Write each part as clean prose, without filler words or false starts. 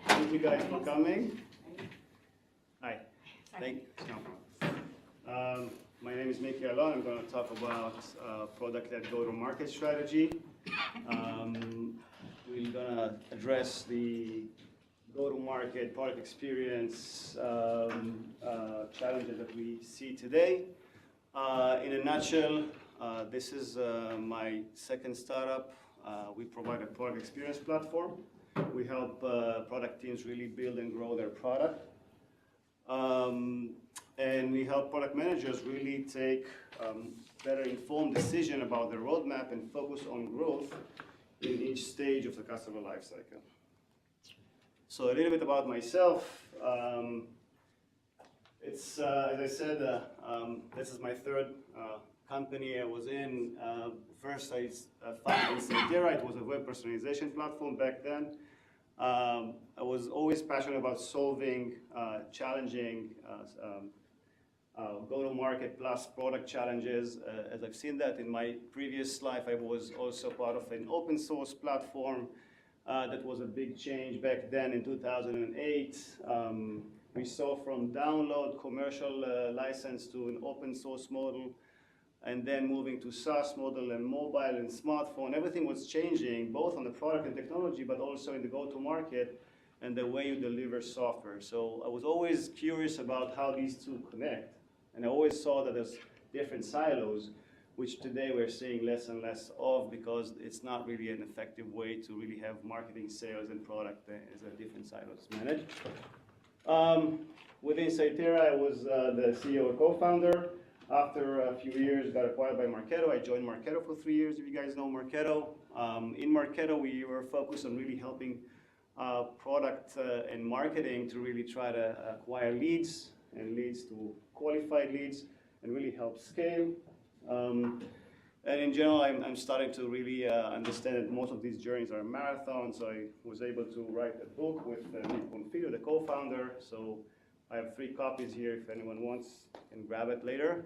Thank you guys for coming. Hi. Thank you. My name is Alon. I'm going to talk about product-led go-to-market strategy. We're going to address the go-to-market product experience challenges that we see today. In a nutshell, this is my second startup. We provide a product experience platform. We help product teams really build and grow their product. And we help product managers really take better informed decision about their roadmap and focus on growth in each stage of the customer lifecycle. So a little bit about myself. As I said, this is my third company I was in. First, I founded Insightera. It was a web personalization platform back then. I was always passionate about solving challenging go-to-market plus product challenges. As I've seen that in my previous life, I was also part of an open source platform that was a big change back then in 2008. We saw from download commercial license to an open source model, and then moving to SaaS model and mobile and smartphone. Everything was changing, both on the product and technology, but also in the go-to-market and the way you deliver software. So I was always curious about how these two connect. And I always saw that there's different silos, which today we're seeing less and less of because it's not really an effective way to really have marketing, sales, and product as a different silos managed. Within Insightera, I was the CEO and co-founder. After a few years, got acquired by Marketo. I joined Marketo for 3 years, if you guys know Marketo. In Marketo, we were focused on really helping product and marketing to really try to acquire leads and leads to qualified leads and really help scale. And in general, I'm starting to really understand that most of these journeys are marathons. So I was able to write a book with Nick Bonfiglio, the co-founder. So I have 3 copies here if anyone wants, and grab it later.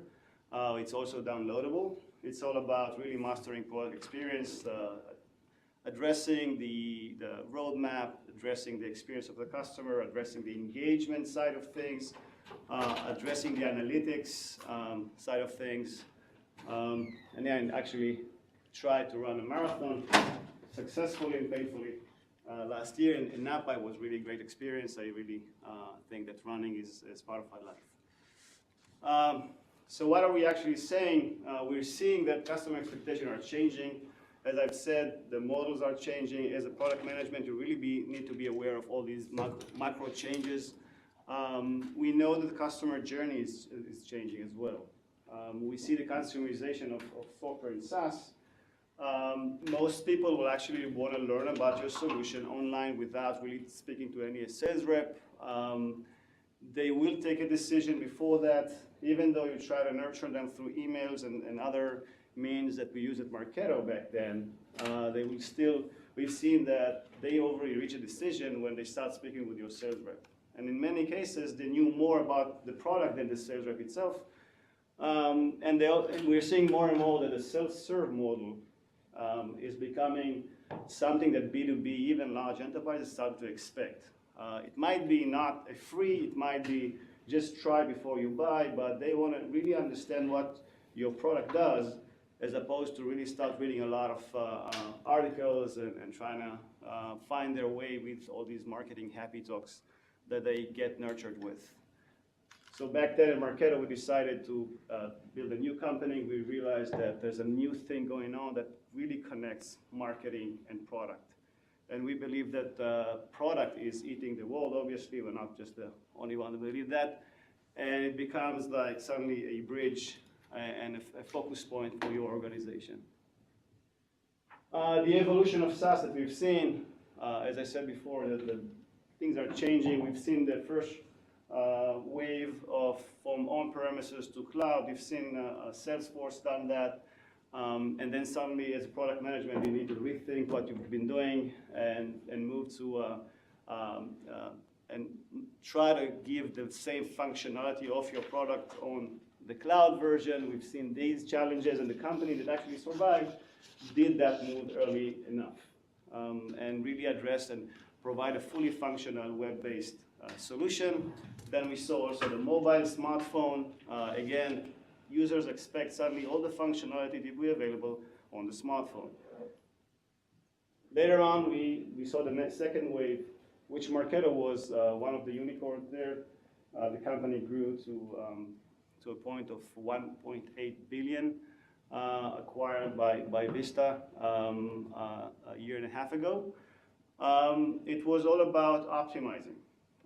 It's also downloadable. It's all about really mastering product experience, addressing the roadmap, addressing the experience of the customer, addressing the engagement side of things, addressing the analytics side of things. And then actually tried to run a marathon successfully and painfully last year in Napa. It was really a great experience. I really think that running is part of my life. So what are we actually saying? We're seeing that customer expectations are changing. As I've said, the models are changing. As a product management, you really need to be aware of all these macro changes. We know that the customer journey is changing as well. We see the consumerization of software and SaaS. Most people will actually want to learn about your solution online without really speaking to any sales rep. They will take a decision before that, even though you try to nurture them through emails and other means that we use at Marketo back then. They will still, we've seen that they already reach a decision when they start speaking with your sales rep. And in many cases, they knew more about the product than the sales rep itself. And we're seeing more and more that the self-serve model is becoming something that B2B, even large enterprises, start to expect. It might be not a free, it might be just try before you buy, but they want to really understand what your product does, as opposed to really start reading a lot of articles and trying to find their way with all these marketing happy talks that they get nurtured with. So back then at Marketo, we decided to build a new company. We realized that there's a new thing going on that really connects marketing and product. And we believe that product is eating the world. Obviously, we're not just the only one to believe that. And it becomes like suddenly a bridge and a focus point for your organization. The evolution of SaaS that we've seen, as I said before, the things are changing. We've seen the first wave from on-premises to cloud. We've seen Salesforce done that. And then suddenly, as a product management, you need to rethink what you've been doing and move to and try to give the same functionality of your product on the cloud version. We've seen these challenges, and the company that actually survived did that move early enough and really addressed and provide a fully functional web-based solution. Then we saw also the mobile smartphone. Again, users expect suddenly all the functionality to be available on the smartphone. Later on, we saw the second wave, which Marketo was one of the unicorns there. The company grew to a point of 1.8 billion, acquired by Vista a year and a half ago. It was all about optimizing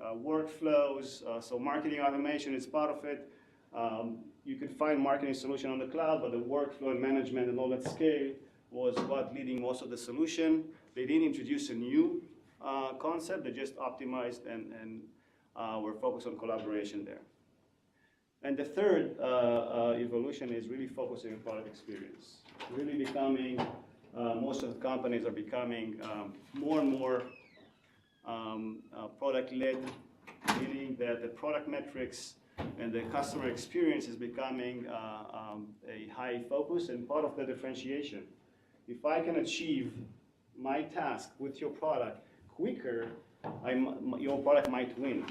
workflows, so marketing automation is part of it. You could find marketing solution on the cloud, but the workflow and management and all that scale was what leading most of the solution. They didn't introduce a new concept, they just optimized and were focused on collaboration there. And the third evolution is really focusing on product experience. Really becoming, most of the companies are becoming more and more product-led, meaning that the product metrics and the customer experience is becoming a high focus and part of the differentiation. If I can achieve my task with your product quicker, your product might win.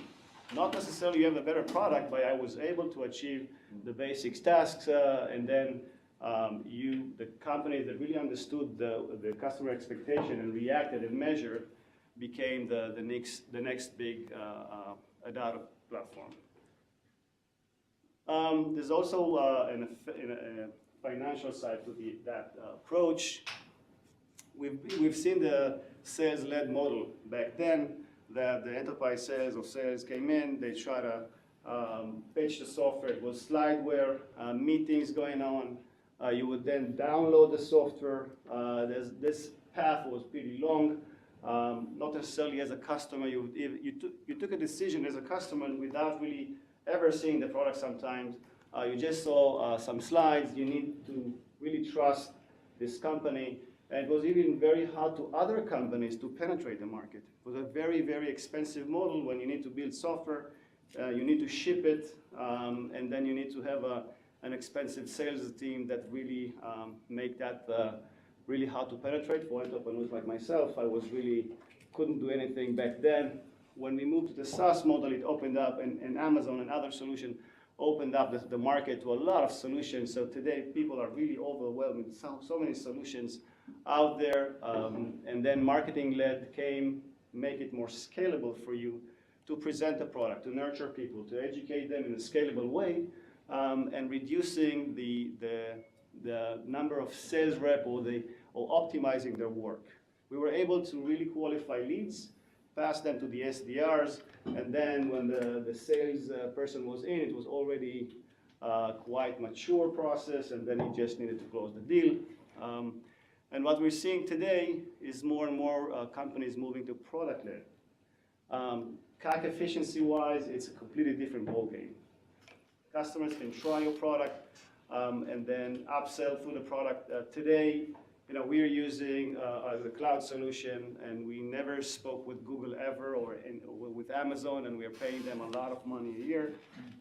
Not necessarily you have a better product, but I was able to achieve the basic tasks, and then the companies that really understood the customer expectation and reacted and measured became the next big data platform. There's also a financial side to that approach. We've seen the sales-led model back then, that the enterprise sales or sales came in, they try to pitch the software. It was slideware, meetings going on. You would then download the software. This path was pretty long. Not necessarily as a customer, you took a decision as a customer without really ever seeing the product sometimes. You just saw some slides. You need to really trust this company. And it was even very hard to other companies to penetrate the market. It was a very, very expensive model when you need to build software, you need to ship it, and then you need to have an expensive sales team that really make that really hard to penetrate. For entrepreneurs like myself, I couldn't do anything back then. When we moved to the SaaS model, it opened up, and Amazon and other solutions opened up the market to a lot of solutions. So today, people are really overwhelmed with so many solutions out there, and then marketing-led came, make it more scalable for you to present a product, to nurture people, to educate them in a scalable way, and reducing the number of sales rep or optimizing their work. We were able to really qualify leads, pass them to the SDRs, and then when the sales person was in, it was already quite mature process, and then he just needed to close the deal. And what we're seeing today is more and more companies moving to product-led. CAC efficiency-wise, it's a completely different ballgame. Customers can try your product and then upsell through the product. Today, we are using the cloud solution, and we never spoke with Google ever or with Amazon, and we are paying them a lot of money a year.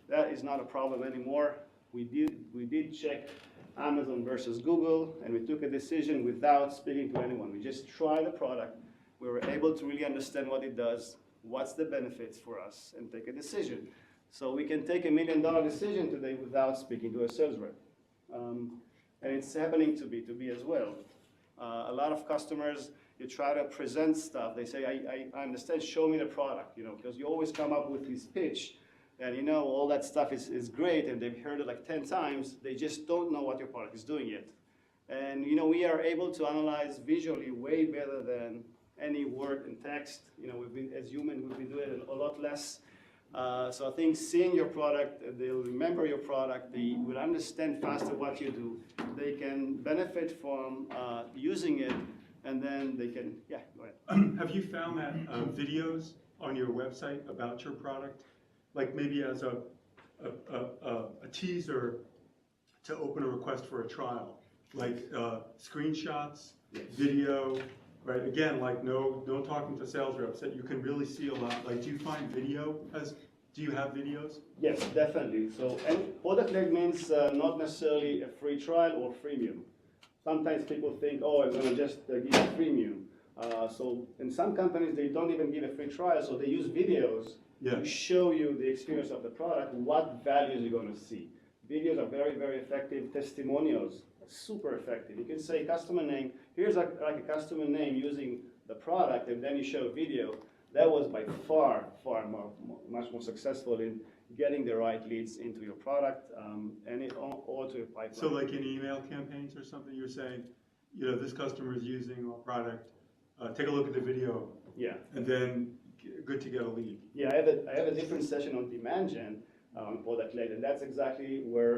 That is not a problem anymore. We did check Amazon versus Google, and we took a decision without speaking to anyone. We just tried the product. We were able to really understand what it does, what's the benefits for us, and take a decision. So we can take $1 million decision today without speaking to a sales rep. And it's happening to B2B as well. A lot of customers, you try to present stuff. They say, I understand, show me the product, because you always come up with this pitch. And all that stuff is great, and they've heard it like 10 times. They just don't know what your product is doing yet. And we are able to analyze visually way better than any word and text. As humans, we've been doing it a lot less. So I think seeing your product, they'll remember your product, they will understand faster what you do. They can benefit from using it, and then they can, yeah, go ahead. Have you found that videos on your website about your product, like maybe as a teaser to open a request for a trial, like screenshots, yes, video, right? Again, like no talking to sales reps, that you can really see a lot. Like, do you find video do you have videos? Yes, definitely. So, and product-led means not necessarily a free trial or freemium. Sometimes people think, oh, I'm going to just give a freemium. So in some companies, they don't even give a free trial, so they use videos Yeah. to show you the experience of the product, what values you're going to see. Videos are very, very effective. Testimonials, super effective. You can say customer name, here's like a customer name using the product, and then you show a video. That was by far, much more successful in getting the right leads into your product and or to your pipeline. So like in email campaigns or something, you're saying, you know, this customer is using our product, take a look at the video. Yeah. And then good to get a lead. Yeah, I have a different session on demand gen on product led, and that's exactly where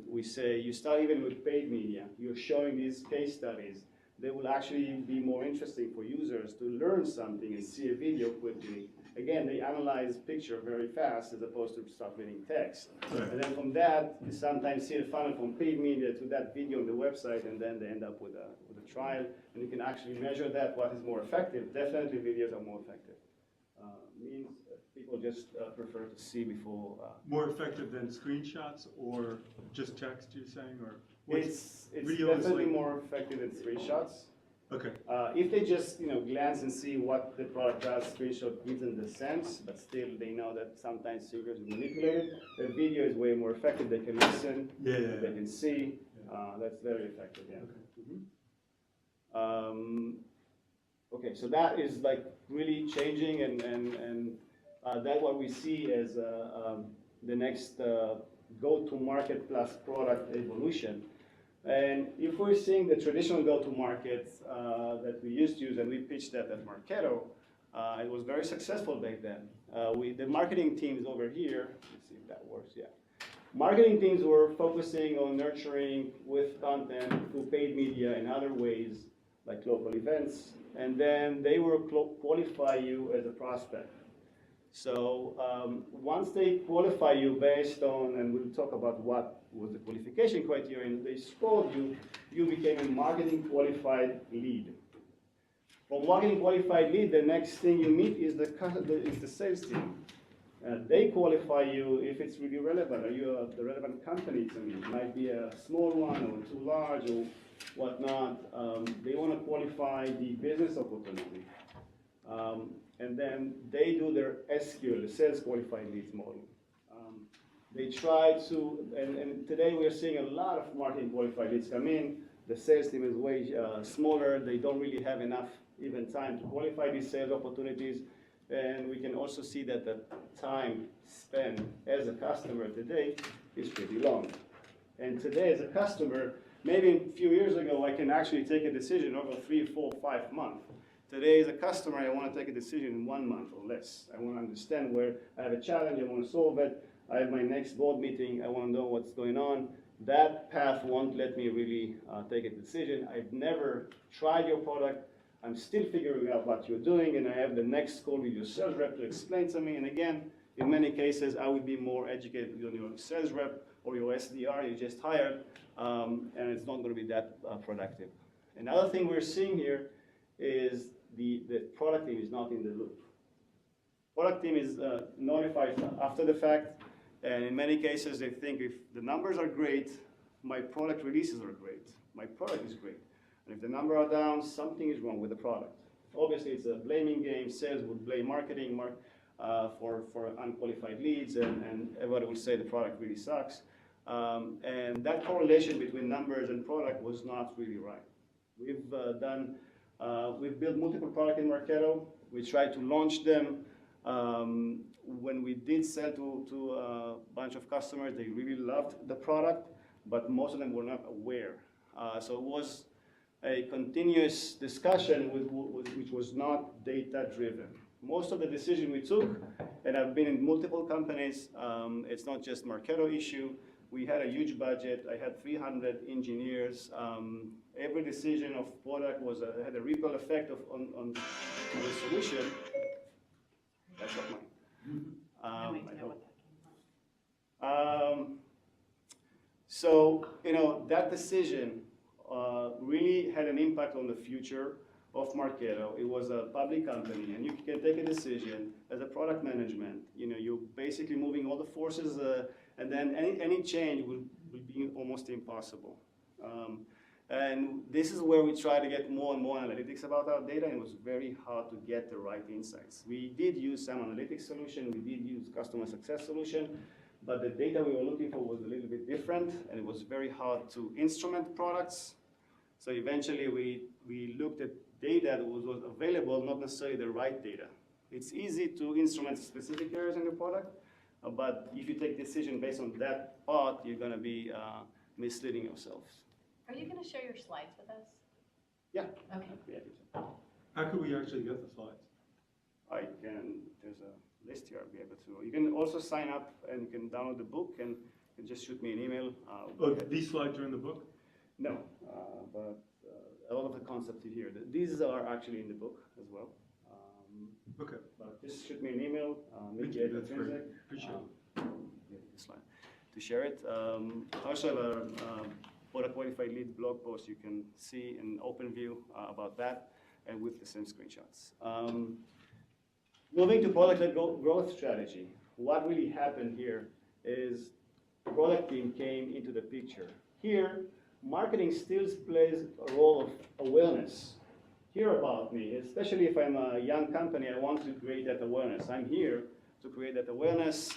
we say you start even with paid media. You're showing these case studies. They will actually be more interesting for users to learn something and see a video quickly. Again, they analyze picture very fast as opposed to start reading text. Right. And then from that, you sometimes see a funnel from paid media to that video on the website, and then they end up with a trial. And you can actually measure that, what is more effective. Definitely videos are more effective. Means people just prefer to see before. More effective than screenshots or just text, you're saying? Or it's video definitely like, more effective than screenshots. okay. If they just glance and see what the product does, screenshot gives them the sense, but still they know that sometimes figures are manipulated. The video is way more effective. They can listen, Yeah. they can see. That's very effective. Yeah. Okay. Mm-hmm. Okay, so that is like really changing, and that's what we see as the next go-to-market plus product evolution. And if we're seeing the traditional go-to-market that we used to use, and we pitched that at Marketo, it was very successful back then. The marketing teams over here, let's see if that works, yeah. Marketing teams were focusing on nurturing with content through paid media and other ways, like local events, and then they will qualify you as a prospect. So once they qualify you based on, and we'll talk about what was the qualification criteria, and they scored you, you became a marketing qualified lead. From marketing qualified lead, the next thing you meet is the sales team. They qualify you if it's really relevant. Are you the relevant company to me? It might be a small one or too large or whatnot. They want to qualify the business opportunity. And then they do their SQL, the sales qualified leads model. They try to, and today we are seeing a lot of marketing qualified leads come in. The sales team is way smaller. They don't really have enough even time to qualify these sales opportunities. And we can also see that the time spent as a customer today is pretty long. And today as a customer, maybe a few years ago, I can actually take a decision over 3, 4, 5 months. Today as a customer, I want to take a decision in 1 month or less. I want to understand where I have a challenge, I want to solve it. I have my next board meeting, I want to know what's going on. That path won't let me really take a decision. I've never tried your product. I'm still figuring out what you're doing, and I have the next call with your sales rep to explain to me. And again, in many cases, I would be more educated than your sales rep or your SDR you just hired, and it's not going to be that productive. Another thing we're seeing here is the product team is not in the loop. Product team is notified after the fact, and in many cases, they think if the numbers are great, my product releases are great, my product is great. And if the numbers are down, something is wrong with the product. Obviously, it's a blaming game. Sales would blame marketing for unqualified leads, and everybody will say the product really sucks. And that correlation between numbers and product was not really right. We've built multiple products in Marketo. We tried to launch them. When we did sell to a bunch of customers, they really loved the product, but most of them were not aware. So it was a continuous discussion which was not data-driven. Most of the decision we took, and I've been in multiple companies, it's not just Marketo issue. We had a huge budget. I had 300 engineers. Every decision of product had a ripple effect on the solution. That's not mine. So that decision really had an impact on the future of Marketo. It was a public company, and you can take a decision as a product management. You're basically moving all the forces, and then any change will be almost impossible. And this is where we try to get more and more analytics about our data, and it was very hard to get the right insights. We did use some analytics solution, we did use customer success solution, but the data we were looking for was a little bit different, and it was very hard to instrument products. So eventually we looked at data that was available, not necessarily the right data. It's easy to instrument specific areas in the product, but if you take decision based on that part, you're going to be misleading yourselves. Are you going to share your slides with us? Yeah. Okay. Yeah. How could we actually get the slides? I can, there's a list here I'll be able to. You can also sign up and you can download the book and you can just shoot me an email. Oh, these slides are in the book? No, but a lot of the concepts you hear, these are actually in the book as well. Okay. But just shoot me an email, Thank you, that's great. Appreciate it. This slide to share it. I also have a product qualified lead blog post you can see an open view about that and with the same screenshots. Moving to product-led growth strategy, what really happened here is the product team came into the picture. Here, marketing still plays a role of awareness. Hear about me, especially if I'm a young company, I want to create that awareness. I'm here to create that awareness.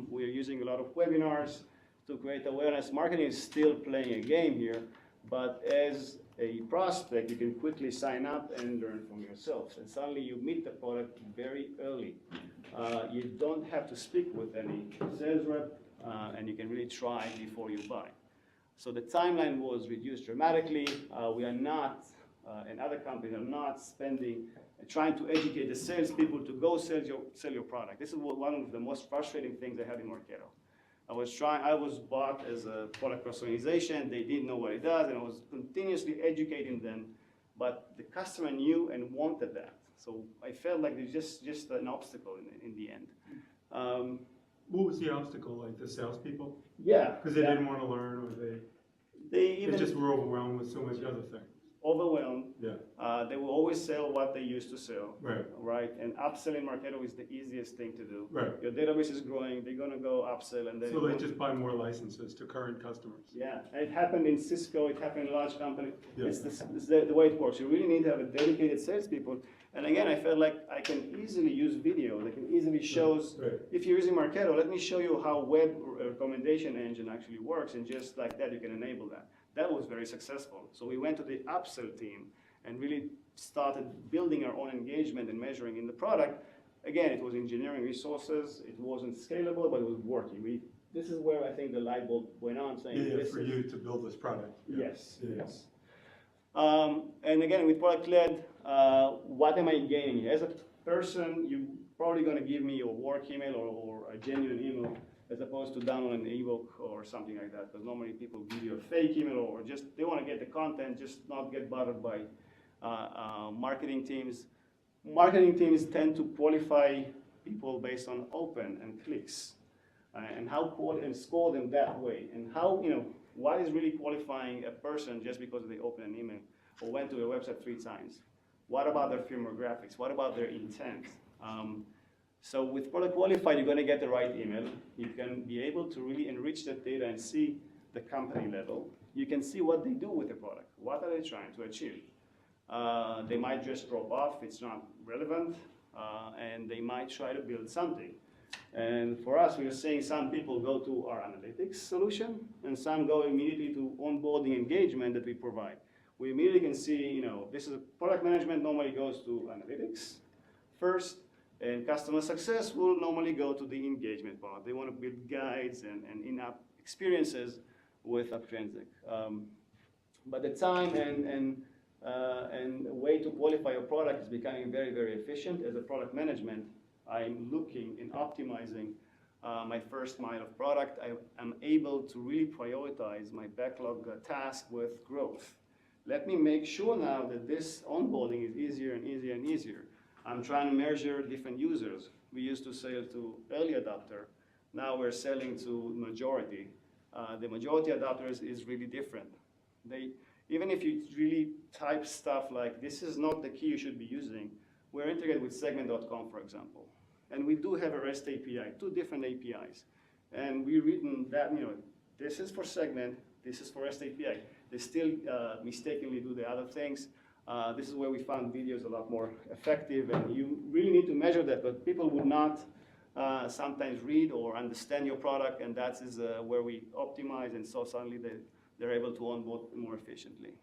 We're using a lot of webinars to create awareness. Marketing is still playing a game here, but as a prospect, you can quickly sign up and learn from yourselves. And suddenly you meet the product very early. You don't have to speak with any sales rep, and you can really try before you buy. So the timeline was reduced dramatically. We are not, and other companies are not spending, trying to educate the salespeople to go sell your product. This is one of the most frustrating things I had in Marketo. I was bought as a product personalization. They didn't know what it does, and I was continuously educating them. But the customer knew and wanted that. So I felt like there's just an obstacle in the end. What was the obstacle, like the salespeople? Yeah. Because they didn't want to learn, or they just were overwhelmed with so much other things. Overwhelmed. Yeah. They will always sell what they used to sell. Right. Right. And upselling Marketo is the easiest thing to do. Right. Your database is growing. They're gonna go upsell, and then So they just buy more licenses to current customers. yeah. And it happened in Cisco. It happened in large companies. Yeah. It's the way it works. You really need to have a dedicated salespeople. And again, I felt like I can easily use video. I can easily show. Right. If you're using Marketo, let me show you how web recommendation engine actually works, and just like that, you can enable that. That was very successful. So we went to the upsell team and really started building our own engagement and measuring in the product. Again, it was engineering resources. It wasn't scalable, but it was working. This is where I think the light bulb went on, saying, Yeah, for you to build this product. Yeah. Yes, Yeah. yes. And again, with product-led, what am I gaining? As a person, you're probably going to give me your work email or a genuine email, as opposed to download an ebook or something like that. Because normally people give you a fake email, or just they want to get the content, just not get bothered by marketing teams. Marketing teams tend to qualify people based on open and clicks, and and score them that way. And how, what is really qualifying a person just because they open an email or went to their website 3 times? What about their firmographics? What about their intent? So with Product Qualified, you're going to get the right email. You can be able to really enrich that data and see the company level. You can see what they do with the product. What are they trying to achieve? They might just drop off. It's not relevant. And they might try to build something. And for us, we are seeing some people go to our analytics solution, and some go immediately to onboarding engagement that we provide. We immediately can see, this is product management normally goes to analytics first, and customer success will normally go to the engagement part. They want to build guides and in-app experiences with Aptrinsic. But the time and way to qualify a product is becoming very, very efficient. As a product management, I'm looking and optimizing my first mile of product. I'm able to really prioritize my backlog task with growth. Let me make sure now that this onboarding is easier and easier and easier. I'm trying to measure different users. We used to sell to early adopter. Now we're selling to majority. The majority adopters is really different. Even if you really type stuff like, this is not the key you should be using, we're integrated with segment.com, for example. And we do have a REST API, 2 different APIs. And we've written that, this is for segment, this is for REST API. they still mistakenly do the other things. This is where we found videos a lot more effective, and you really need to measure that, but people would not sometimes read or understand your product, and that is where we optimize, and so suddenly they're able to onboard more efficiently.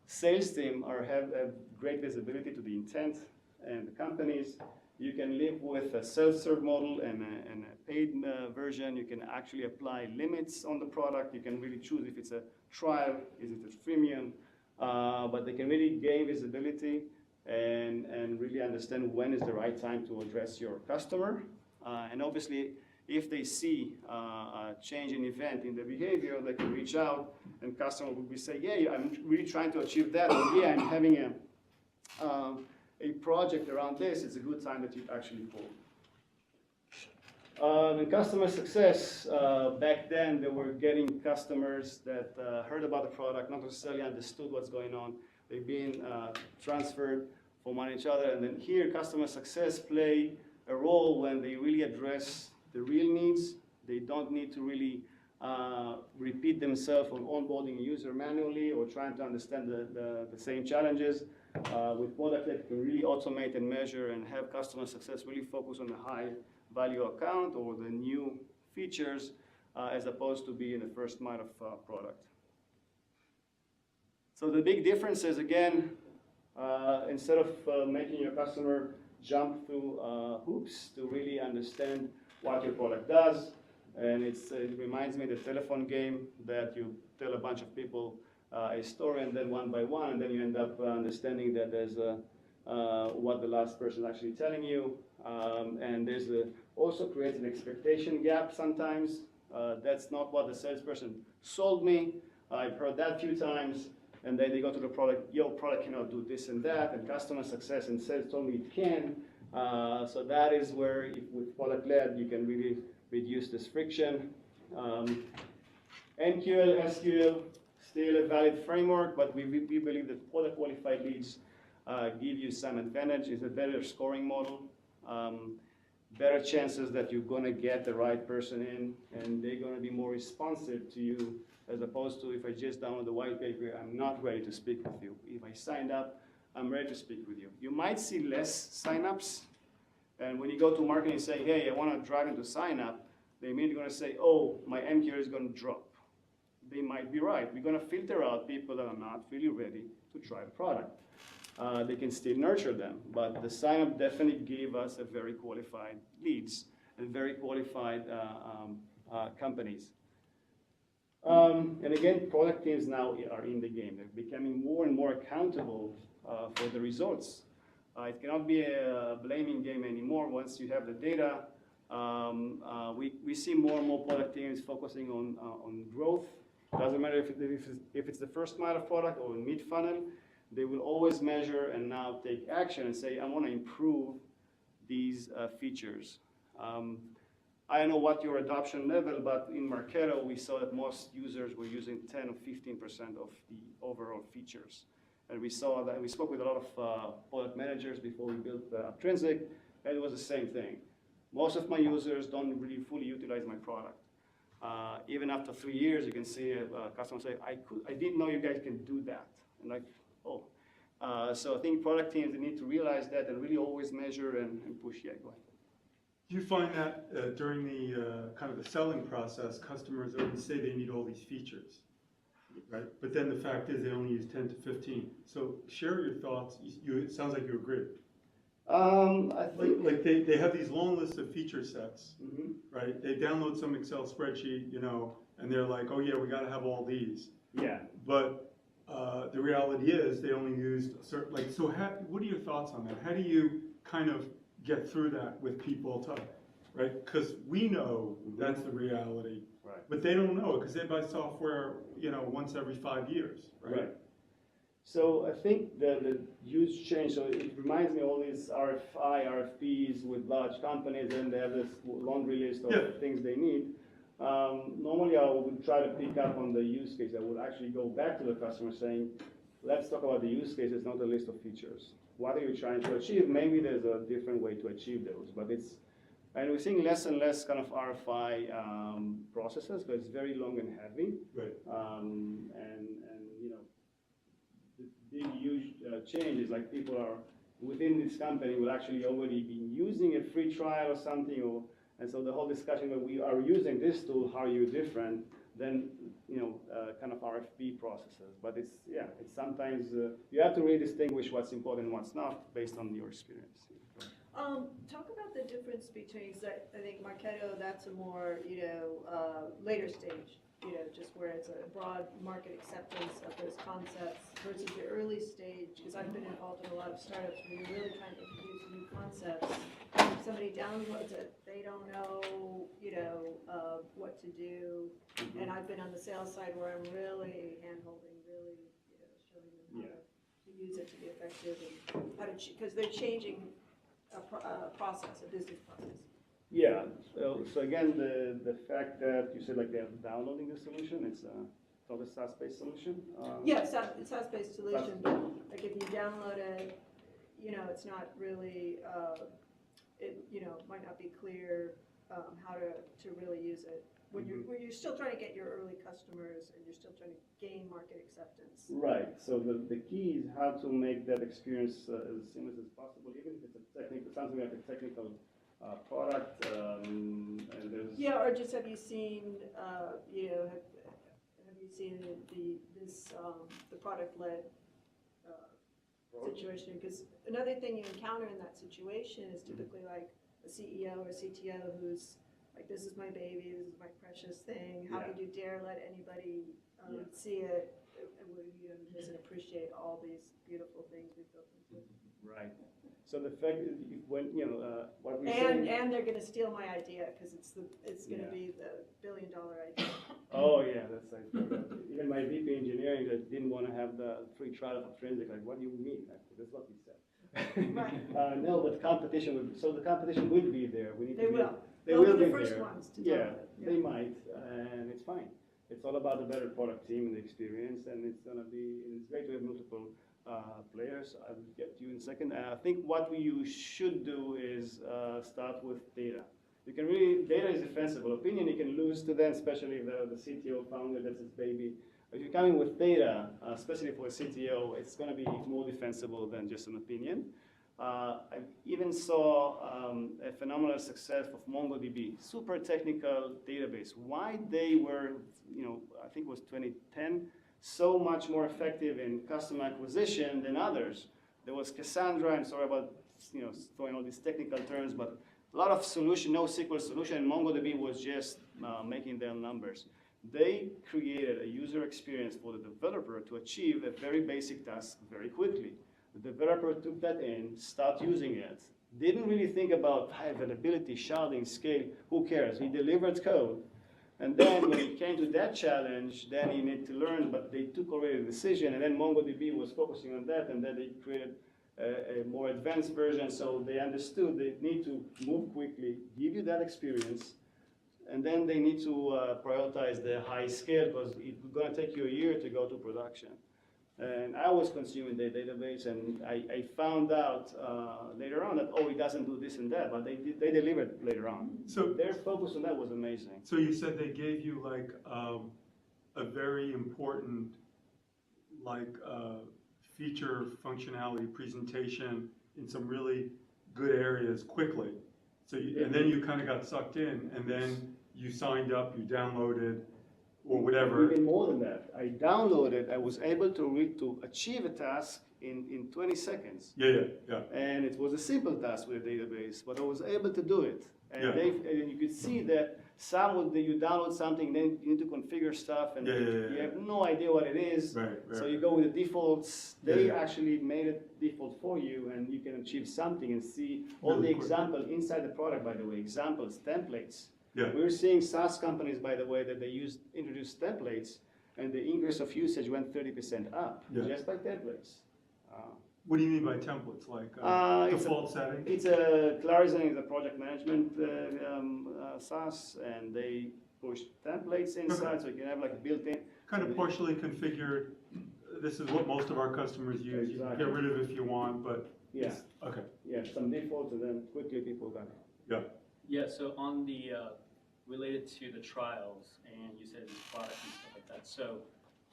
Sales team have great visibility to the intent and the companies. You can live with a self-serve model and a paid version. You can actually apply limits on the product. You can really choose if it's a trial, is it a freemium, but they can really gain visibility and really understand when is the right time to address your customer. And obviously, if they see a change in event in the behavior, they can reach out, and customer will be say, yeah, I'm really trying to achieve that, or yeah, I'm having a project around this. It's a good time that you actually pull. In customer success, back then they were getting customers that heard about the product, not necessarily understood what's going on. They've been transferred from one each other, and then here customer success play a role when they really address the real needs. They don't need to really repeat themselves on onboarding a user manually or trying to understand the same challenges. With product that can really automate and measure and have customer success really focus on the high value account or the new features as opposed to be in the first mile of product. So the big difference is, again, instead of making your customer jump through hoops to really understand what your product does, and it reminds me of the telephone game that you tell a bunch of people a story, and then one by one, and then you end up understanding that there's what the last person is actually telling you, and there's also creates an expectation gap sometimes. That's not what the salesperson sold me. I've heard that a few times, and then they go to the product, your product cannot do this and that, and customer success and sales told me it can. So that is where, with product-led, you can really reduce this friction. MQL, SQL, still a valid framework, but we believe that product qualified leads give you some advantage. It's a better scoring model, better chances that you're going to get the right person in, and they're going to be more responsive to you, as opposed to if I just download the white paper, I'm not ready to speak with you. If I signed up, I'm ready to speak with you. You might see less signups, and when you go to marketing and say, hey, I want to drive them to sign up, they're immediately going to say, oh, my MQL is going to drop. They might be right. We're going to filter out people that are not really ready to try the product. They can still nurture them, but the sign-up definitely gave us a very qualified leads and very qualified companies. And again, product teams now are in the game. They're becoming more and more accountable for the results. It cannot be a blaming game anymore. Once you have the data, we see more and more product teams focusing on growth. Doesn't matter if it's the first mile of product or mid-funnel, they will always measure and now take action and say, I want to improve these features. I don't know what your adoption level, but in Marketo, we saw that most users were using 10 or 15% of the overall features. And we saw that, we spoke with a lot of product managers before we built Aptrinsic, and it was the same thing. Most of my users don't really fully utilize my product. Even after 3 years, you can see a customer say, I didn't know you guys can do that. And like, oh. So I think product teams need to realize that and really always measure and push. Yeah, go ahead. Do you find that during the kind of the selling process, customers always say they need all these features, right? But then the fact is they only use 10 to 15. So share your thoughts. It sounds like you agree. I think like they have these long lists of feature sets, right? They download some Excel spreadsheet, and they're like, oh yeah, we got to have all these. Yeah. But the reality is they only used a certain, what are your thoughts on that? How do you kind of get through that with people, right? Because we know that's the reality, right? But they don't know it because they buy software, once every 5 years, right? So I think the huge change, so it reminds me of all these RFPs with large companies, and they have this laundry list of things they need. Normally I would try to pick up on the use case. I would actually go back to the customer saying, let's talk about the use cases, not the list of features. What are you trying to achieve? Maybe there's a different way to achieve those, but it's And we're seeing less and less kind of RFI processes because it's very long and heavy. Right. And you know, the big huge change is like people are within this company will actually already be using a free trial or something, and so the whole discussion that we are using this tool, how are you different than kind of RFP processes. But it's sometimes you have to really distinguish what's important and what's not based on your experience. Talk about the difference between, 'cause I think Marketo, that's a more, later stage, just where it's a broad market acceptance of those concepts versus the early stage, because I've been involved in a lot of startups where you're really trying to introduce new concepts. If somebody downloads it, they don't know, what to do. And I've been on the sales side where I'm really hand-holding, really, showing them how to use it to be effective and how to, because they're changing a process, a business process. Yeah. So again, the fact that you said like they're downloading the solution, it's not a SaaS-based solution. Yeah, it's a SaaS-based solution, but like if you download it, it's not really, it might not be clear how to really use it. When you're still trying to get your early customers and you're still trying to gain market acceptance. Right. So the key is how to make that experience as seamless as possible, even if it's something like a technical product. And there's Yeah, or just have you seen, have you seen the product-led situation? Because another thing you encounter in that situation is typically like a CEO or CTO who's like, this is my baby, this is my precious thing. How could you dare let anybody see it? Doesn't appreciate all these beautiful things we've built into it. Right. So the fact is, when what we and they're going to steal my idea because it's going to be the billion-dollar idea. Oh yeah, that's like even my VP engineering that didn't want to have the free trial of Aptrinsic. Like, what do you mean? Like, that's what we said. Right. No, but competition would. So the competition would be there. We need They to will. They They'll will be be the first there. ones to Yeah, download it. they might, and it's fine. It's all about the better product team and the experience, and it's gonna be. It's great to have multiple players. I'll get to you in a second. I think what you should do is start with data. You can really, data is defensible. Opinion you can lose to them, especially if the CTO founder, that's his baby. If you're coming with data, especially for a CTO, it's going to be more defensible than just an opinion. I even saw a phenomenal success of MongoDB, super technical database. Why they were, I think it was 2010, so much more effective in customer acquisition than others. There was Cassandra, I'm sorry about throwing all these technical terms, but a lot of solution, no SQL solution, and MongoDB was just making their numbers. They created a user experience for the developer to achieve a very basic task very quickly. The developer took that in, started using it, didn't really think about high availability, sharding, scale, who cares? He delivered code. And then when it came to that challenge, then he needed to learn, but they took already the decision, and then MongoDB was focusing on that, and then they created a more advanced version, so they understood they need to move quickly, give you that experience, and then they need to prioritize the high scale, because it's going to take you a year to go to production. And I was consuming the database, and I found out later on that, it doesn't do this and that, but they delivered later on. So their focus on that was amazing. So you said they gave you like a very important feature, functionality, presentation in some really good areas quickly. So and then you kind of got sucked in, and then you signed up, you downloaded, or whatever. Even more than that, I downloaded. I was able to achieve a task in 20 seconds. Yeah. And it was a simple task with a database, but I was able to do it. And, and you could see that you download something, then you need to configure stuff, and you have no idea what it is. Right. So you go with the defaults. They actually made it default for you, and you can achieve something and see all the examples inside the product, by the way, examples, templates. Yeah. We're seeing SaaS companies, by the way, that they introduced templates, and the increase of usage went 30% up just by templates. What do you mean by templates? Like default setting? It's Clarizen is a project management SaaS, and they push templates inside, so you can have like built-in. Kind of partially configured. This is what most of our customers use. Exactly. You can get rid of it if you want, but Yeah. Okay. Yeah, some defaults, and then quickly people got it. Yeah. Yeah, so on the, related to the trials, and you said product and stuff like that, so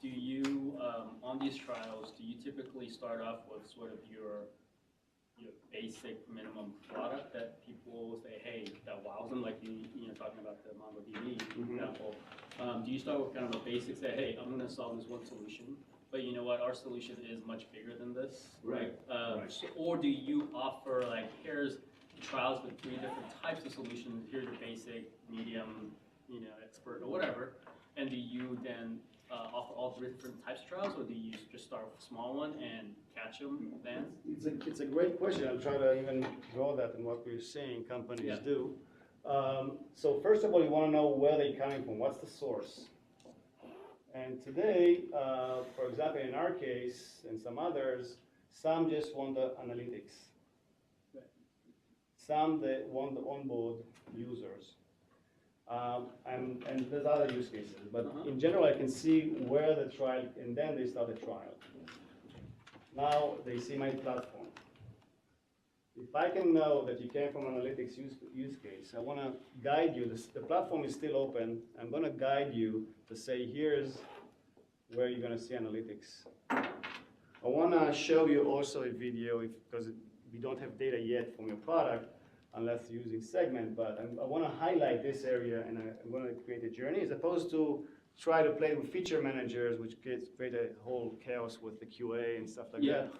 do you, on these trials, do you typically start off with sort of your basic minimum product that people say, hey, that wows them, like you know, talking about the MongoDB example. Do you start with kind of a basic, say, hey, I'm gonna solve this one solution, but you know what, our solution is much bigger than this, right? Or do you offer, like, here's trials with 3 different types of solutions, here's your basic, medium, you know, expert, or whatever, and do you then offer all 3 different types of trials, or do you just start with a small one and catch them then? It's a great question. I'll try to even draw that in what we're seeing companies do. So first of all, you want to know where they're coming from. What's the source? And today, for example, in our case and some others, some just want the analytics. Some they want the onboard users. And there's other use cases, but in general, I can see where the trial, and then they start the trial. Now they see my platform. If I can know that you came from analytics use case, I want to guide you. The platform is still open. I'm going to guide you to say, here's where you're going to see analytics. I want to show you also a video, because we don't have data yet from your product, unless you're using segment, but I want to highlight this area, and I'm going to create a journey, as opposed to try to play with feature managers, which create a whole chaos with the QA and stuff like that.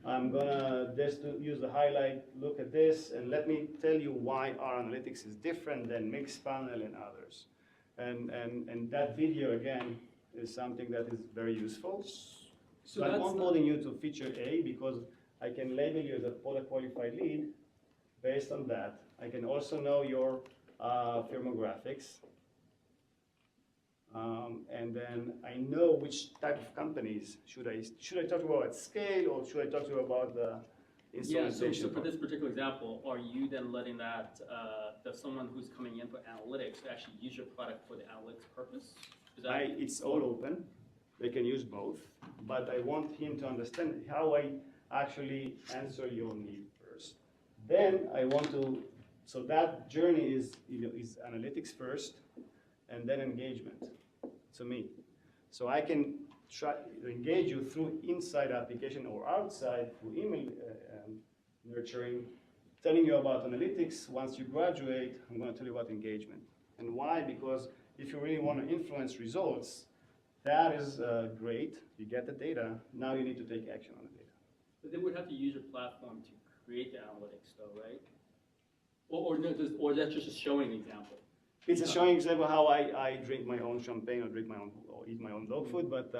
I'm going to just use the highlight, look at this, and let me tell you why our analytics is different than Mixpanel and others. And that video, again, is something that is very useful. So I'm onboarding you to feature A because I can label you as a product qualified lead. Based on that, I can also know your firmographics. And then I know which type of companies should I talk about at scale, or should I talk to you about the instrumentation? Yeah, so for this particular example, are you then letting that someone who's coming in for analytics to actually use your product for the analytics purpose? It's all open. They can use both, but I want him to understand how I actually answer your need first. Then I want to, so that journey is analytics first, and then engagement to me. So I can try to engage you through inside application or outside through email nurturing, telling you about analytics. Once you graduate, I'm going to tell you about engagement. And why? Because if you really want to influence results, that is great. You get the data. Now you need to take action on the data. But they would have to use your platform to create the analytics, though, right? Or that's just a showing example. It's a showing example how I drink my own champagne or eat my own dog food, but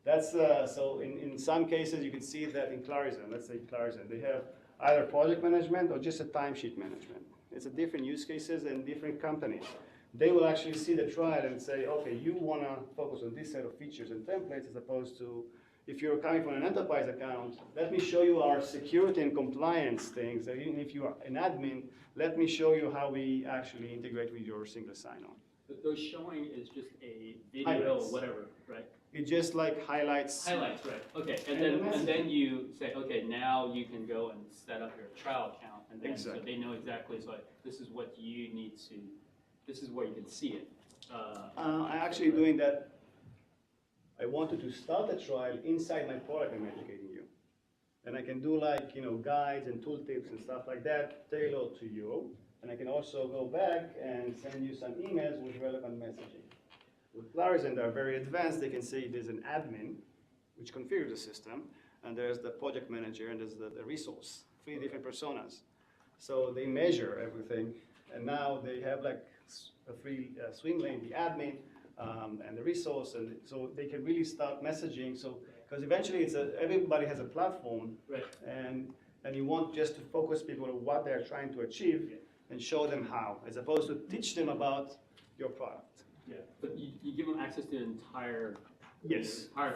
that's so in some cases you can see that in Clarizen, let's say Clarizen, they have either project management or just a timesheet management. It's a different use cases and different companies. They will actually see the trial and say, okay, you want to focus on this set of features and templates, as opposed to, if you're coming from an enterprise account, let me show you our security and compliance things. And even if you are an admin, let me show you how we actually integrate with your single sign-on. Those showing is just a video Highlights. or whatever, right? It just like highlights. Highlights, right? Okay, and then you say, okay, now you can go and set up your trial account, and then so they know exactly. So this is what you need to. This is where you can see it. I'm actually doing that. I wanted to start a trial inside my product I'm educating you. And I can do like, guides and tooltips and stuff like that tailored to you. And I can also go back and send you some emails with relevant messaging. With Clarizen, they're very advanced. They can say there's an admin, which configures the system, and there's the project manager, and there's the resource, 3 different personas. So they measure everything, and now they have like a free swim lane, the admin, and the resource, and so they can really start messaging. So, because eventually everybody has a platform, Right. and you want just to focus people on what they're trying to achieve and show them how, as opposed to teach them about your product. Yeah, but you give them access to the entire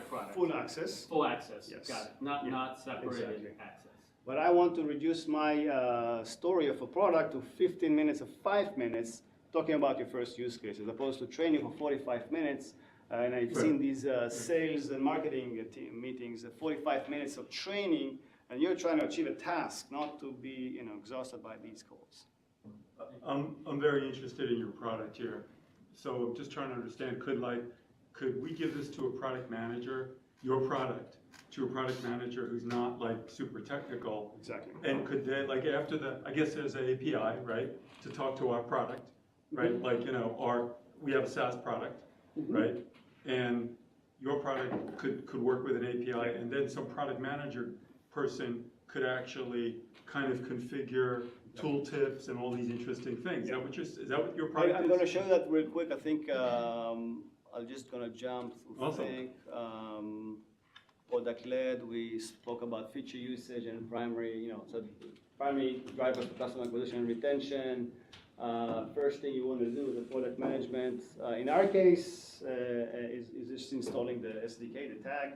product. Full access. Full access. Yes. Got it. Not separated Exactly. access. But I want to reduce my story of a product to 15 minutes or 5 minutes, talking about your first use case, as opposed to training for 45 minutes. And I've seen these sales and marketing team meetings, 45 minutes of training, and you're trying to achieve a task, not to be exhausted by these calls. I'm very interested in your product here. So I'm just trying to understand, could we give this to a product manager, your product, to a product manager who's not like super technical? Exactly. And could they, like after the, I guess there's an API, right, to talk to our product, right? Mhm. Like, we have a SaaS product, Mhm. right? And your product could work with an API, and then some product manager person could actually kind of configure tooltips and all these interesting things. Is that what your product is? I'm going to show you that real quick. I think I'm just going to jump through Awesome. product led. We spoke about feature usage and primary, so primary drivers for customer acquisition and retention. First thing you want to do is the product management. In our case, is just installing the SDK, the tag.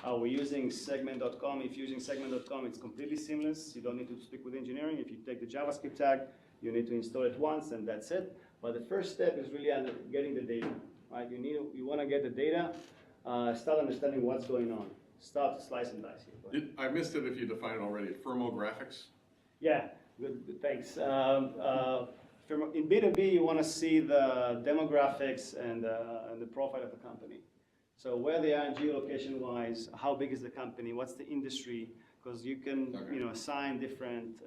We're using segment.com. If you're using segment.com, it's completely seamless. You don't need to speak with engineering. If you take the JavaScript tag, you need to install it once, and that's it. But the first step is really getting the data, right? You want to get the data, start understanding what's going on. Start to slice and dice here. I missed it if you defined it already. Firmographics? Yeah, good, thanks. In B2B, you want to see the demographics and the profile of the company. So where they are geolocation-wise, how big is the company, what's the industry, because you can assign different,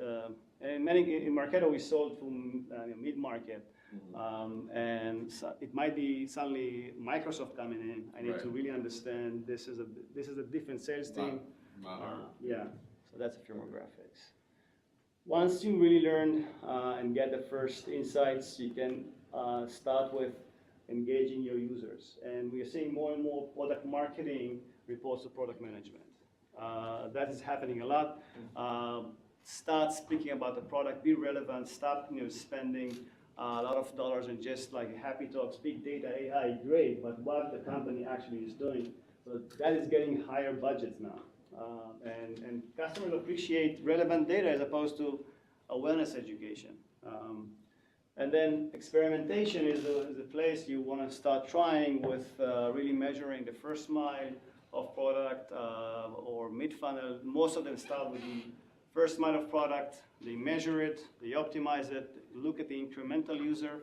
and in Marketo we sold from mid-market, and so it might be suddenly Microsoft coming in. I need to really understand this is a different sales team. Yeah, so that's firmographics. Once you really learn and get the first insights, you can start with engaging your users. And we are seeing more and more product marketing reports to product management. That is happening a lot. Start speaking about the product, be relevant, stop spending a lot of dollars and just like happy talks, big data, AI, great, but what the company actually is doing. So that is getting higher budgets now. And customers appreciate relevant data as opposed to a wellness education. And then experimentation is the place you want to start trying with really measuring the first mile of product or mid-funnel. Most of them start with the first mile of product. They measure it, they optimize it, look at the incremental user,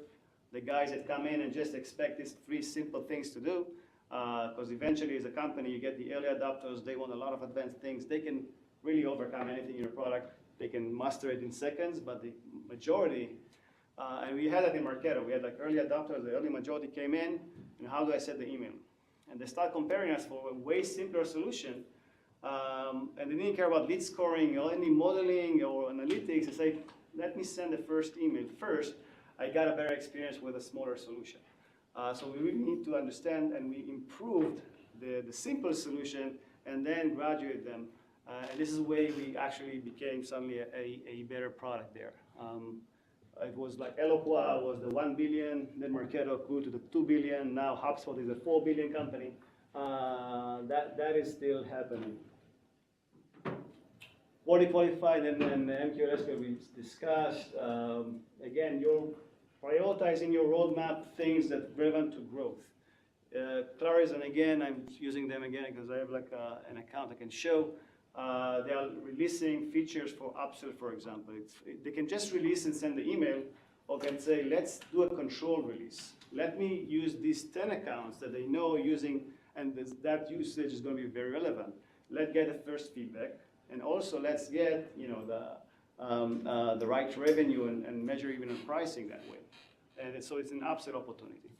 the guys that come in and just expect these 3 simple things to do. Because eventually as a company, you get the early adopters, they want a lot of advanced things. They can really overcome anything in your product. They can master it in seconds, but the majority, and we had that in Marketo. We had like early adopters, the early majority came in, and how do I set the email? And they start comparing us for a way simpler solution, and they didn't care about lead scoring or any modeling or analytics. They say, let me send the first email first. I got a better experience with a smaller solution. So we really need to understand, and we improved the simple solution and then graduate them. And this is the way we actually became suddenly a better product there. It was like Eloqua was the 1 billion, then Marketo grew to the 2 billion, now HubSpot is a 4 billion company. That is still happening. 40-45, and then the MQLS we discussed. Again, you're prioritizing your roadmap things that are relevant to growth. Claris, and again, I'm using them again because I have like an account I can show. They are releasing features for upsell, for example. They can just release and send the email, or can say, let's do a control release. Let me use these 10 accounts that they know using, and that usage is going to be very relevant. Let's get the first feedback, and also let's get the right revenue and measure even the pricing that way. And so it's an upsell opportunity.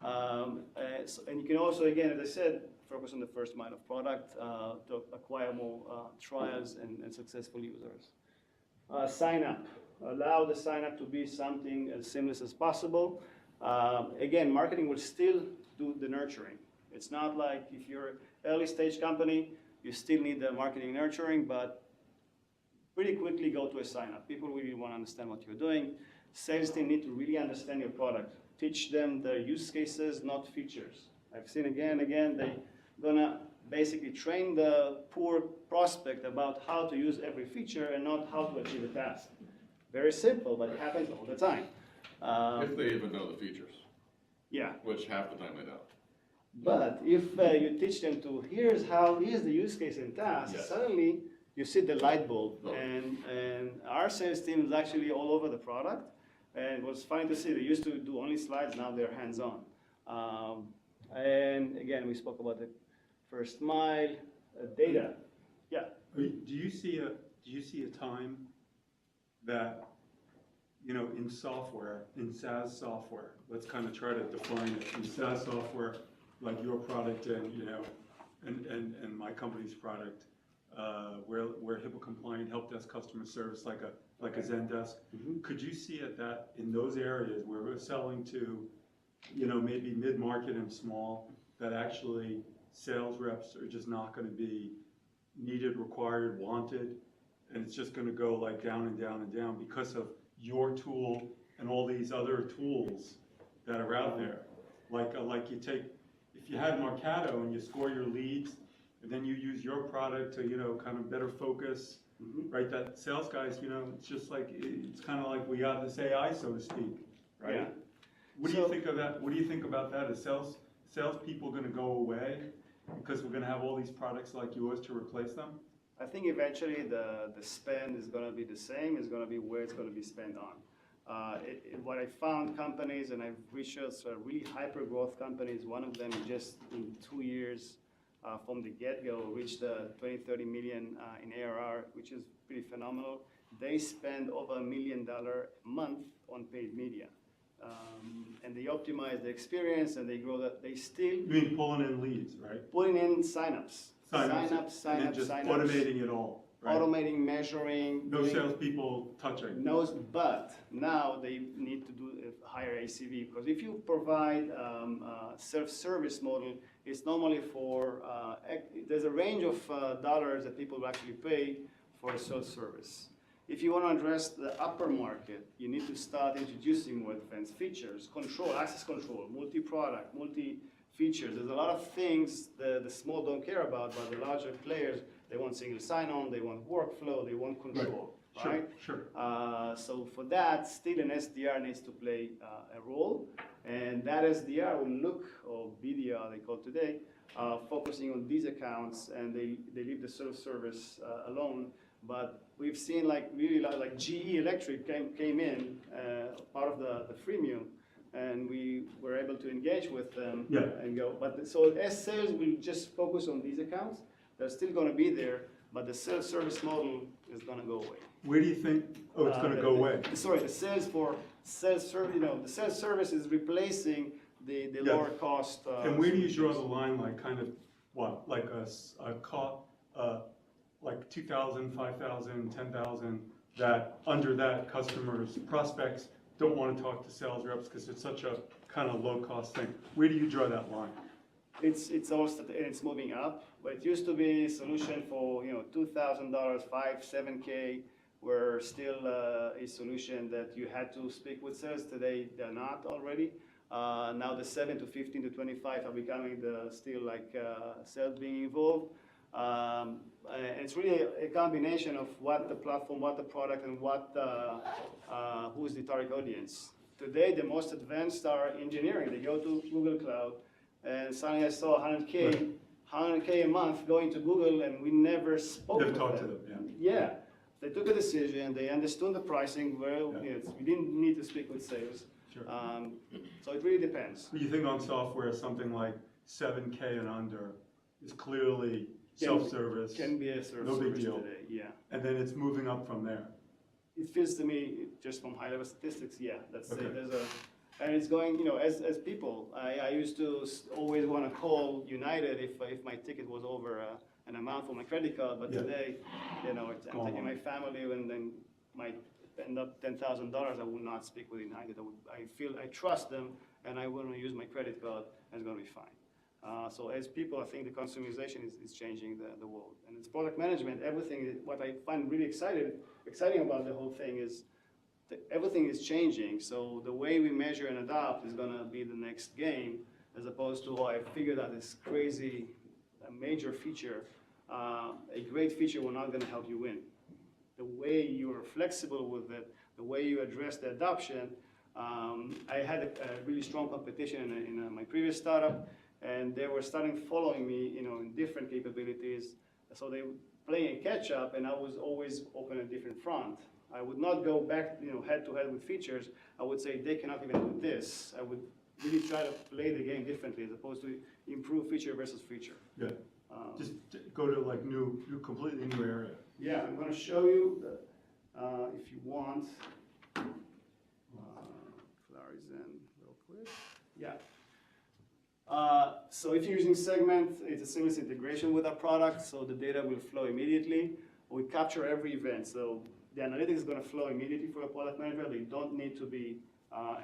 And you can also, again, as I said, focus on the first mile of product to acquire more trials and successful users. Sign up. Allow the sign up to be something as seamless as possible. Again, marketing will still do the nurturing. It's not like if you're an early stage company, you still need the marketing nurturing, but pretty quickly go to a sign up. People really want to understand what you're doing. Sales team need to really understand your product. Teach them the use cases, not features. I've seen again, they're gonna basically train the poor prospect about how to use every feature and not how to achieve a task. Very simple, but it happens all the time. If they even know the features. Yeah. Which half the time they don't. But if you teach them to, here's the use case and task, Yes. suddenly you see the light bulb. Oh. And our sales team is actually all over the product. And it was funny to see, they used to do only slides, now they're hands-on. And again, we spoke about the first mile, data. Yeah, Do you see a time that, you know, in software, in SaaS software, let's kind of try to define it, in SaaS software, like your product and, you know, and my company's product, we're HIPAA compliant, help desk customer service like a Zendesk. Could you see it that in those areas where we're selling to, you know, maybe mid-market and small, that actually sales reps are just not going to be needed, required, wanted, and it's just going to go like down and down and down because of your tool and all these other tools that are out there? Like you take, if you had Marketo and you score your leads, and then you use your product to, you know, kind of better focus, right? That sales guys, you know, it's just like, it's kind of like we got this AI, so to speak, right? Yeah. What do you think of that? What do you think about that? Is salespeople going to go away because we're going to have all these products like yours to replace them? I think eventually the spend is going to be the same. It's going to be where it's going to be spent on. What I found companies, and I've researched really hyper growth companies, one of them just in 2 years from the get-go reached 20-30 million in ARR, which is pretty phenomenal. They spend over $1 million a month on paid media. And they optimize the experience and they grow that. They still You mean pulling in leads, right? putting in signups. Signups, and then just automating it all, right? Automating, measuring. No salespeople touching. Knows, but now they need to do a higher ACV, because if you provide a self-service model, it's normally for, there's a range of dollars that people will actually pay for self-service. If you want to address the upper market, you need to start introducing more advanced features, control, access control, multi-product, multi-features. There's a lot of things the small don't care about, but the larger players, they want single sign-on, they want workflow, they want control, right? Sure. So for that, still an SDR needs to play a role, and that SDR will look, or BDR they call today, focusing on these accounts, and they leave the self-service alone. But we've seen really like GE Electric came in, part of the freemium, and we were able to engage with them and go. But so as sales, we just focus on these accounts. They're still going to be there, but the self-service model is going to go away. Where do you think, it's going to go away? Sorry, the sales for self-service, the self-service is replacing the lower cost. And where do you draw the line, like kind of, what, like like 2,000, 5,000, 10,000, that under that customers, prospects don't want to talk to sales reps because it's such a kind of low cost thing. Where do you draw that line? It's also, it's moving up, but it used to be a solution for, $2,000, $5,000, $7,000, were still a solution that you had to speak with sales. Today, they're not already. Now the 7 to 15 to 25 are becoming still like sales being involved. And it's really a combination of what the platform, what the product, and who is the target audience. Today, the most advanced are engineering. They go to Google Cloud, and suddenly I saw $100K a month going to Google, and we never spoke Never with talked them. to them, Yeah, they took a decision. They understood the pricing well. We didn't need to speak with sales. Sure. So it really depends. You think on software, something like 7K and under is clearly self-service. Can be a No big service deal. today, yeah. And then it's moving up from there. It feels to me, just from high-level statistics, yeah, that's Okay. and it's going, as people, I used to always want to call United if my ticket was over an amount for my credit card, but today, I'm taking my family, and then might end up $10,000. I would not speak with United. I trust them, and I want to use my credit card, and it's going to be fine. So as people, I think the consumization is changing the world. And it's product management, everything, what I find really exciting about the whole thing is that everything is changing. So the way we measure and adopt is gonna be the next game, as opposed to, I figured out this crazy, major feature. A great feature will not gonna help you win. The way you're flexible with it, the way you address the adoption. I had a really strong competition in my previous startup, and they were starting following me, in different capabilities. So they were playing catch up, and I was always open a different front. I would not go back, head to head with features. I would say they cannot even do this. I would really try to play the game differently as opposed to improve feature versus feature. Yeah, just go to like completely new area. Yeah, I'm going to show you, if you want, Flowers in real quick. Yeah. So if you're using Segment, it's a seamless integration with our product, so the data will flow immediately. We capture every event, so the analytics is going to flow immediately for a product manager. They don't need to be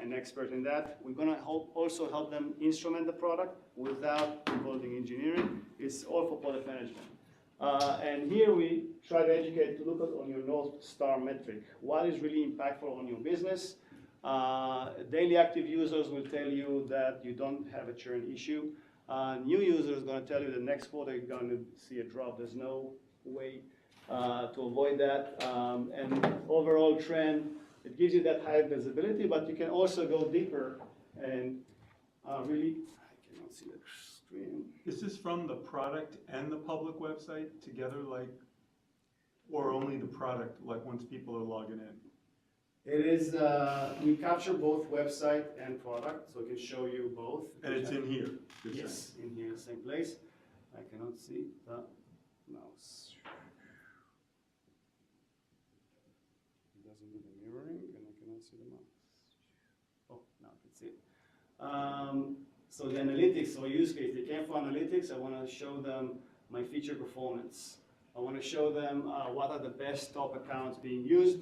an expert in that. We're going to also help them instrument the product without involving engineering. It's all for product management. And here we try to educate to look at on your North Star metric. What is really impactful on your business? Daily active users will tell you that you don't have a churn issue. New users are going to tell you the next quarter you're going to see a drop. There's no way to avoid that. And overall trend, it gives you that high visibility, but you can also go deeper and really, I cannot see the screen. Is this from the product and the public website together, like, or only the product, like once people are logging in? It is, we capture both website and product, so I can show you both. And it's in here? you're saying? Yes, in here, same place. I cannot see the mouse. It doesn't do the mirroring, and I cannot see the mouse. Oh, now I can see it. So the analytics, so use case, they came for analytics. I want to show them my feature performance. I want to show them what are the best top accounts being used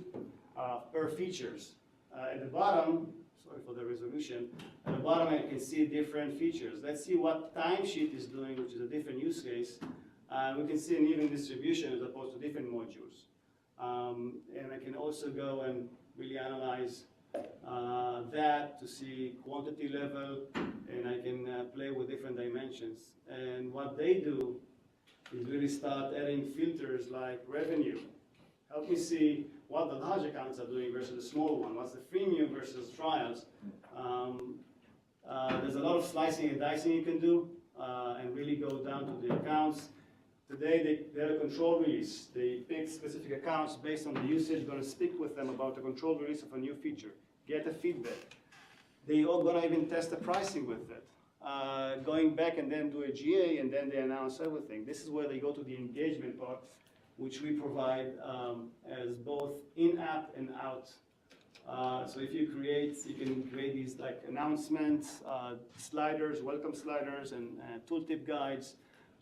per features. At the bottom, sorry for the resolution, at the bottom I can see different features. Let's see what timesheet is doing, which is a different use case. We can see an even distribution as opposed to different modules. And I can also go and really analyze that to see quantity level, and I can play with different dimensions. And what they do is really start adding filters like revenue. Help me see what the large accounts are doing versus the small one. What's the freemium versus trials? There's a lot of slicing and dicing you can do and really go down to the accounts. Today they have a control release. They pick specific accounts based on the usage, going to speak with them about the control release of a new feature, get a feedback. They are going to even test the pricing with it. Going back and then do a GA and then they announce everything. This is where they go to the engagement part, which we provide as both in-app and out. So if you can create these like announcements, sliders, welcome sliders, and tooltip guides,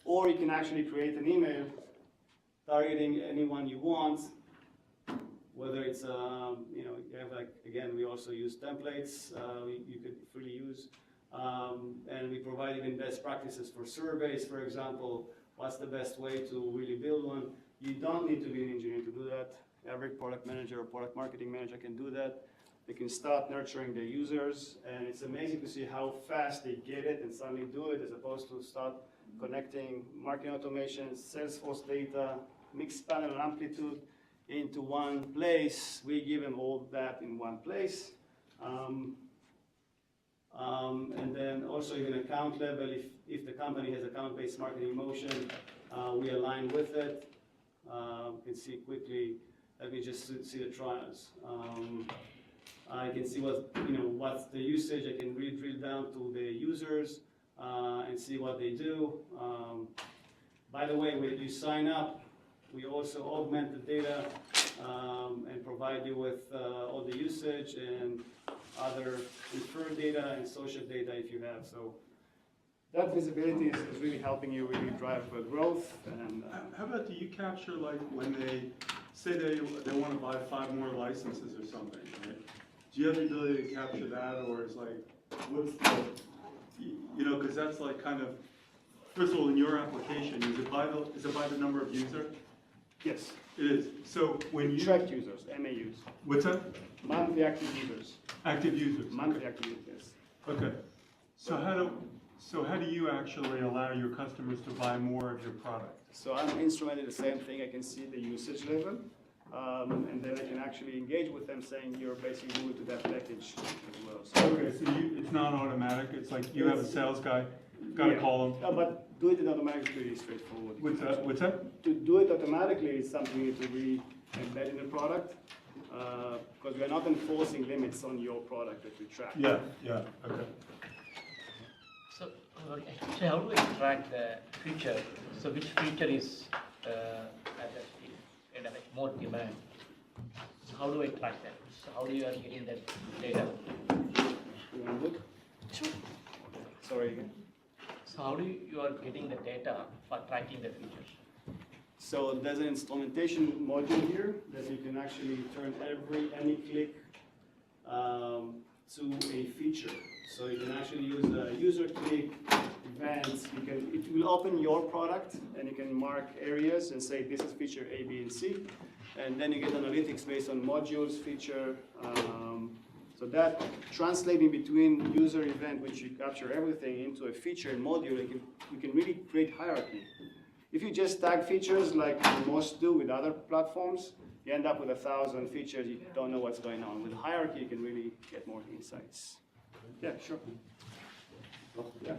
or you can actually create an email targeting anyone you want, whether it's, you have like, again, we also use templates you could freely use. And we provide even best practices for surveys, for example. What's the best way to really build one? You don't need to be an engineer to do that. Every product manager or product marketing manager can do that. They can start nurturing their users, and it's amazing to see how fast they get it and suddenly do it, as opposed to start connecting marketing automation, Salesforce data, mixed panel and amplitude into one place. We give them all that in one place. And then also even account level, if the company has account-based marketing motion, we align with it. You can see quickly, let me just see the trials. I can see what's the usage. I can really drill down to the users and see what they do. By the way, when you sign up, we also augment the data and provide you with all the usage and other inferred data and social data if you have. So that visibility is really helping you really drive growth. And how about, do you capture like when they say they want to buy 5 more licenses or something, right? Do you have the ability to capture that, or is like, what's the, because that's like kind of, first of all, in your application, is it by the number of users? yes, It is. So when you tracked users, MAUs, what's that? monthly active users, Active users. monthly active users. Yes. Okay. So how do you actually allow your customers to buy more of your product? So I'm instrumenting the same thing. I can see the usage level, and then I can actually engage with them, saying you're basically moving to that package as well. So Okay, so it's not automatic. It's like you have a sales guy, got to yeah. call him. But do it automatically is pretty straightforward. What's that? To do it automatically is something you need to really embed in the product, because we are not enforcing limits on your product that we track. Yeah, yeah, okay. So, actually, how do I track the feature? So, which feature is at like more demand? So, how do I track that? So, how do you are getting that data? You want to look? Sure. Sorry again. So, how do you are getting the data for tracking the features? So there's an instrumentation module here that you can actually turn any click to a feature. So you can actually use a user click, events. It will open your product and you can mark areas and say this is feature A, B, and C. And then you get analytics based on modules, feature. So that translating between user event, which you capture everything, into a feature and module, you can really create hierarchy. If you just tag features like most do with other platforms, you end up with 1,000 features, you don't know what's going on. With hierarchy, you can really get more insights. Yeah, sure. Yeah.